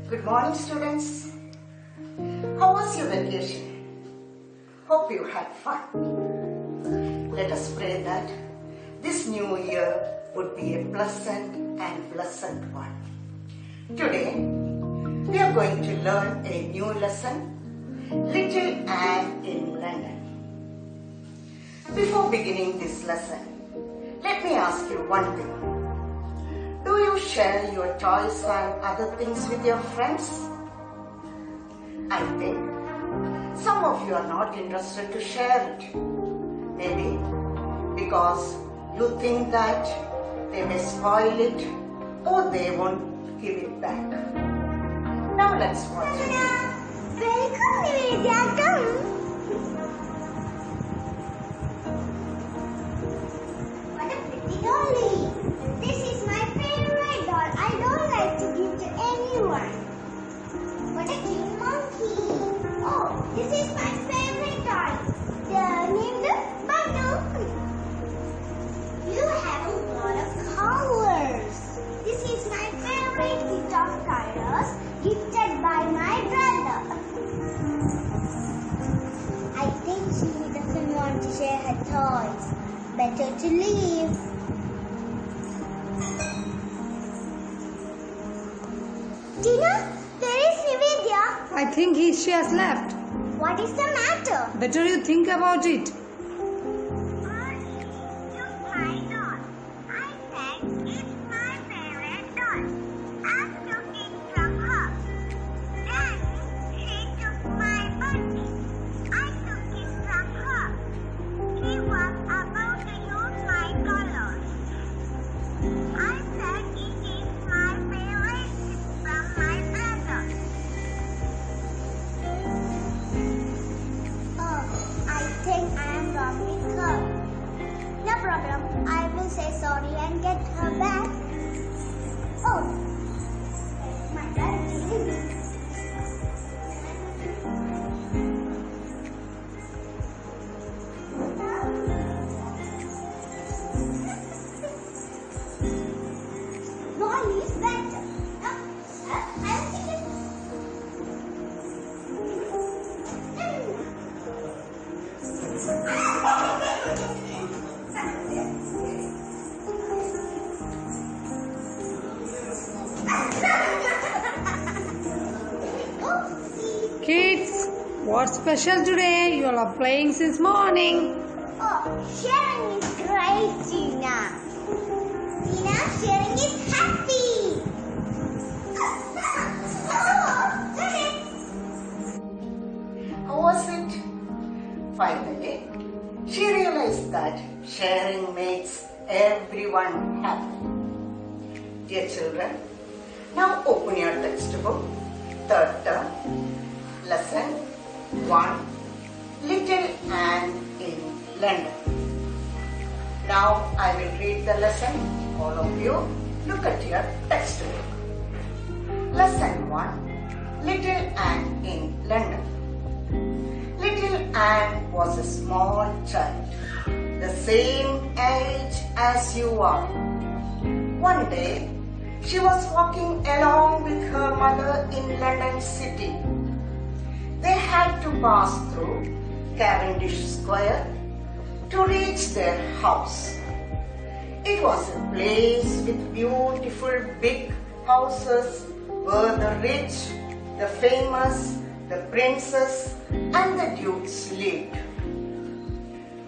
Good morning, students. How was your vacation? Hope you had fun. Let us pray that this new year would be a pleasant and blessed one. Today, we are going to learn a new lesson, Little Anne in London. Before beginning this lesson, let me ask you one thing. Do you share your toys and other things with your friends? I think some of you are not interested to share it. Maybe because you think that they may spoil it or they won't give it back. Now let's watch it. Welcome, Nivedya. Come. What a pretty dolly. This is my favorite doll. I don't like to give to anyone. What a cute monkey. Oh, this is my favorite toy. Named Bundle. You have a lot of colors. This is my favorite kit of colors gifted by my brother. I think she doesn't want to share her toys. Better to leave. Tina, where is Nivedya? I think she has left. What is the matter? Better you think about it. Mommy took my doll. I said it's my favorite doll. I took it from her. Then she took my bunny. I took it from her. She was about to use my colors. I said it is my favorite from my brother. Oh, I think I am wrong with her. No problem. I will say sorry and get her back. Oh, my bad. Molly is better. I'll take it. Kids, what's special today? You all are playing since morning. Oh, sharing is great, Tina. Tina, sharing is happy. How was it? Finally, she realized that sharing makes everyone happy. Dear children, now open your textbook, third term, lesson 1, Little Anne in London. Now I will read the lesson. All of you look at your textbook. Lesson 1, Little Anne in London. Little Anne was a small child, the same age as you are. One day, she was walking along with her mother in London City. They had to pass through Cavendish Square to reach their house. It was a place with beautiful big houses where the rich, the famous, the princes and the dukes lived.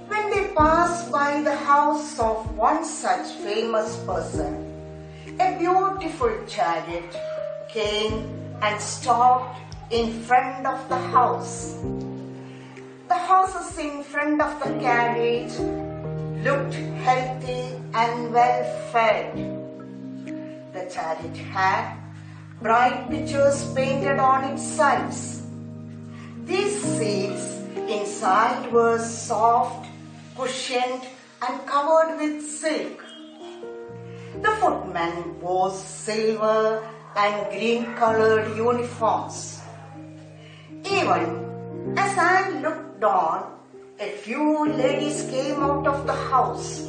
When they passed by the house of one such famous person, a beautiful chariot came and stopped in front of the house. The horses in front of the carriage looked healthy and well fed. The chariot had bright pictures painted on its sides. These seats inside were soft, cushioned and covered with silk. The footmen wore silver and green-colored uniforms. Even as Anne looked on, a few ladies came out of the house.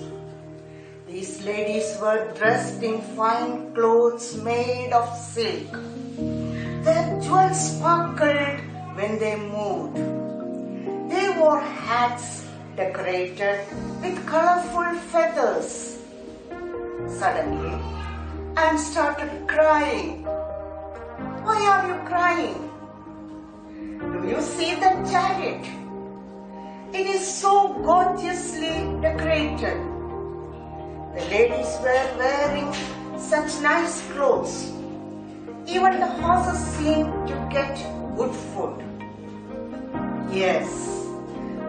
These ladies were dressed in fine clothes made of silk. Their jewels sparkled when they moved. They wore hats decorated with colorful feathers. Suddenly, Anne started crying. Why are you crying? Do you see that chariot? It is so gorgeously decorated. The ladies were wearing such nice clothes. Even the horses seemed to get good food. Yes,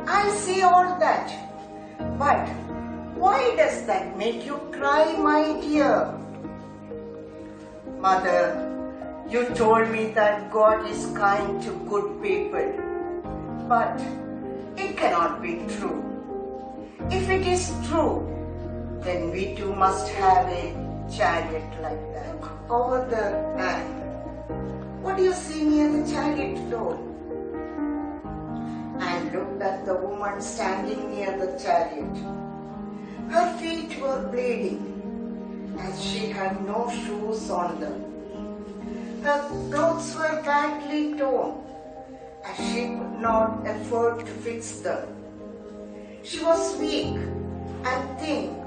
I see all that. But why does that make you cry, my dear? Mother, you told me that God is kind to good people. But it cannot be true. If it is true, then we too must have a chariot like that. Over the man. What do you see near the chariot door? And looked at the woman standing near the chariot. Her feet were bleeding as she had no shoes on them. Her clothes were badly torn as she could not afford to fix them. She was weak and thin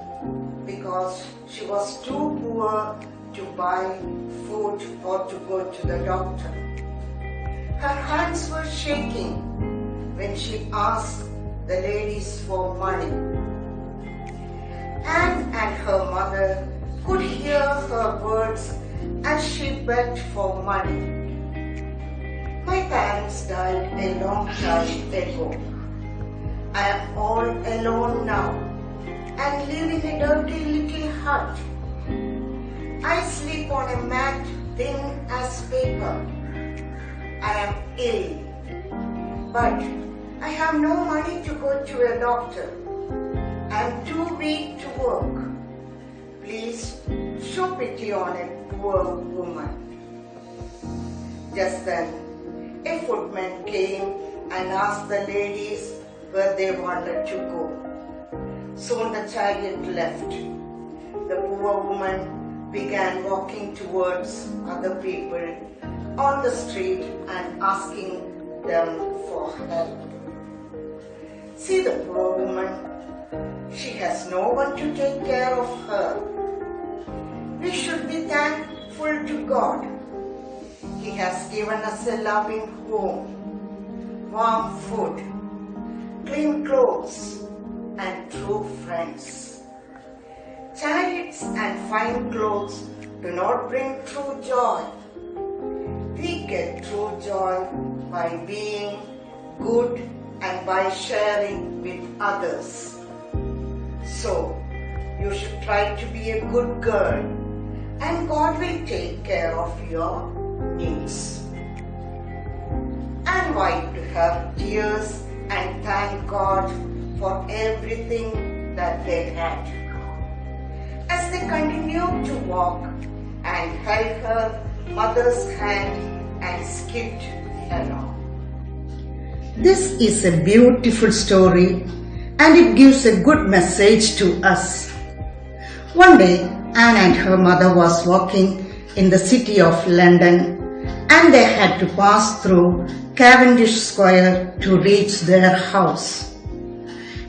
because she was too poor to buy food or to go to the doctor. Her hands were shaking when she asked the ladies for money. Anne and her mother could hear her words as she begged for money. My parents died a long time ago. I am all alone now and live in a dirty little hut. I sleep on a mat thin as paper. I am ill, but I have no money to go to a doctor. I am too weak to work. Please show pity on a poor woman. Just then, a footman came and asked the ladies where they wanted to go. Soon the chariot left. The poor woman began walking towards other people on the street and asking them for help. See the poor woman. She has no one to take care of her. We should be thankful to God. He has given us a loving home, warm food, clean clothes, and true friends. Chariots and fine clothes do not bring true joy. We get true joy by being good and by sharing with others. So, you should try to be a good girl and God will take care of your needs. And wipe her tears and thank God for everything that they had. As they continued to walk and held her mother's hand and skipped along. This is a beautiful story and it gives a good message to us. One day, Anne and her mother was walking in the city of London and they had to pass through Cavendish Square to reach their house.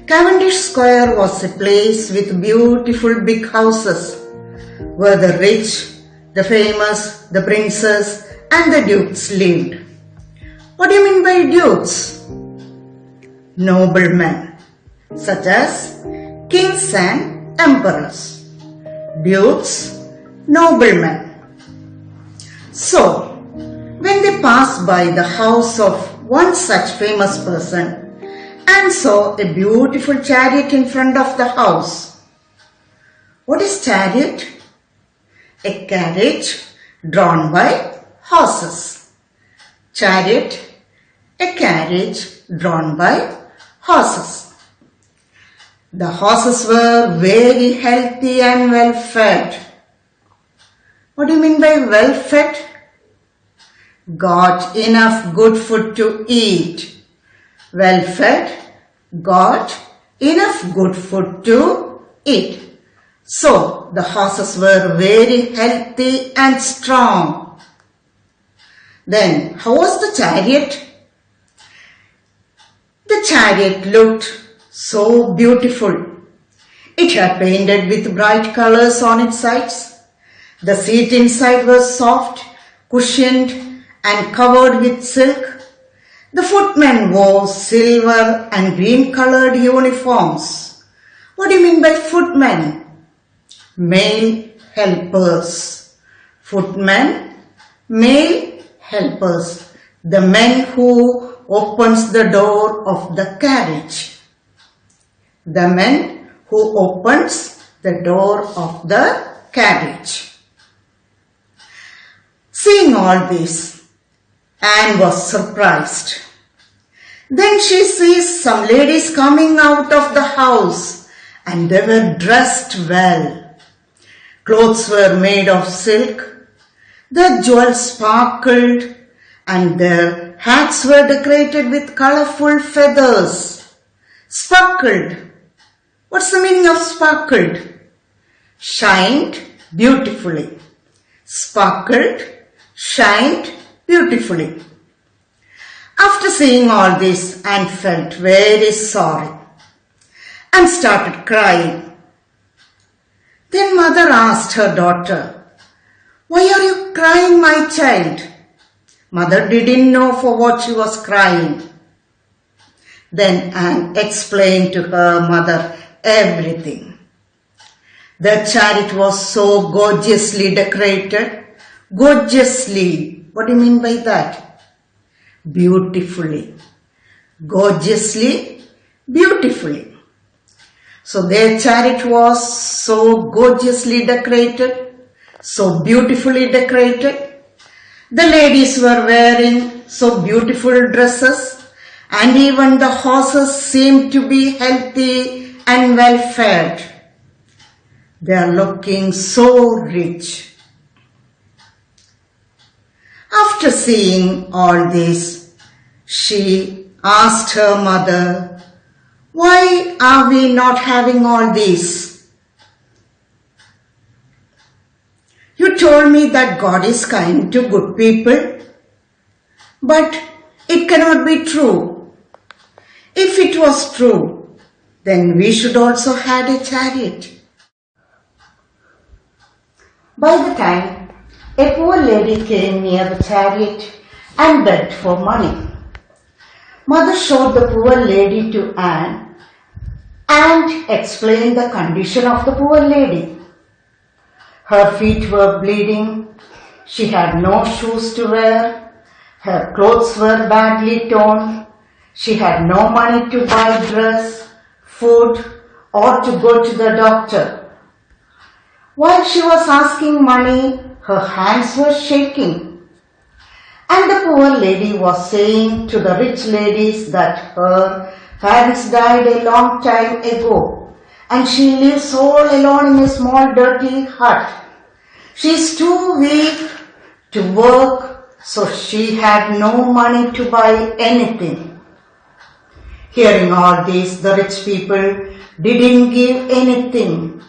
Cavendish Square was a place with beautiful big houses where the rich, the famous, the princes and the dukes lived. What do you mean by dukes? Noblemen, such as kings and emperors. Dukes, noblemen. So, when they passed by the house of one such famous person and saw a beautiful chariot in front of the house. What is chariot? A carriage drawn by horses. Chariot, a carriage drawn by horses. The horses were very healthy and well fed. What do you mean by well fed? Got enough good food to eat. Well fed, got enough good food to eat. So, the horses were very healthy and strong. Then, how was the chariot? The chariot looked so beautiful. It had painted with bright colors on its sides. The seat inside was soft, cushioned and covered with silk. The footmen wore silver and green colored uniforms. What do you mean by footmen? Male helpers. Footmen, male helpers. The men who opens the door of the carriage. The men who opens the door of the carriage. Seeing all this, Anne was surprised. Then she sees some ladies coming out of the house, and they were dressed well. Clothes were made of silk, their jewels sparkled, and their hats were decorated with colorful feathers. Sparkled. What's the meaning of sparkled? Shined beautifully. Sparkled, shined beautifully. After seeing all this, Anne felt very sorry and started crying. Then mother asked her daughter, "Why are you crying, my child?" Mother didn't know for what she was crying. Then Anne explained to her mother everything. The chariot was so gorgeously decorated. Gorgeously. What do you mean by that? Beautifully. Gorgeously, beautifully. So their chariot was so gorgeously decorated, so beautifully decorated. The ladies were wearing so beautiful dresses, and even the horses seemed to be healthy and well fed. They are looking so rich. After seeing all this, she asked her mother, "Why are we not having all this? You told me that God is kind to good people, but it cannot be true. If it was true, then we should also have a chariot." By the time a poor lady came near the chariot and begged for money, mother showed the poor lady to Anne and explained the condition of the poor lady. Her feet were bleeding, she had no shoes to wear, her clothes were badly torn, she had no money to buy dress, food, or to go to the doctor. While she was asking money, her hands were shaking. And the poor lady was saying to the rich ladies that her parents died a long time ago and she lives all alone in a small dirty hut. She is too weak to work, so she had no money to buy anything. Hearing all this, the rich people didn't give anything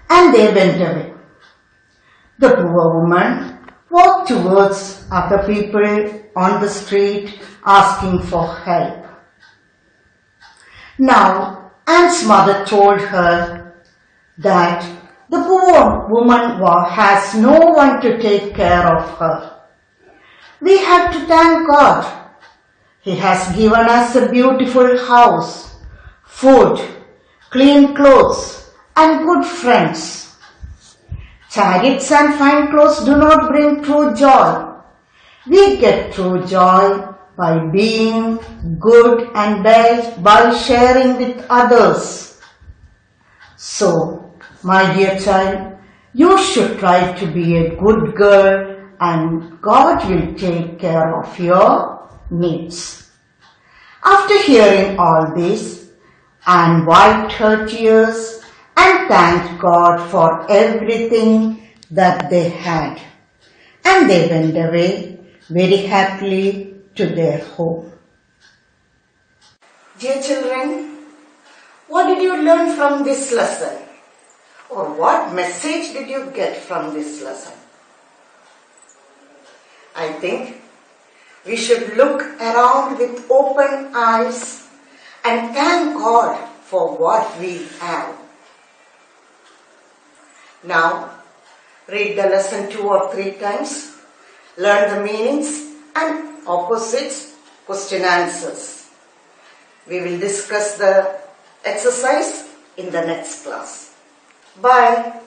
and they went away. The poor woman walked towards other people on the street asking for help. Now, Anne's mother told her that the poor woman has no one to take care of her. We have to thank God. He has given us a beautiful house, food, clean clothes, and good friends. Chariots and fine clothes do not bring true joy. We get true joy by being good and by sharing with others. So, my dear child, you should try to be a good girl and God will take care of your needs. After hearing all this, Anne wiped her tears and thanked God for everything that they had. And they went away very happily to their home. Dear children, what did you learn from this lesson? Or what message did you get from this lesson? I think We should look around with open eyes and thank God for what we have. Now, read the lesson 2 or 3 times. Learn the meanings and opposites, question answers. We will discuss the exercise in the next class. Bye.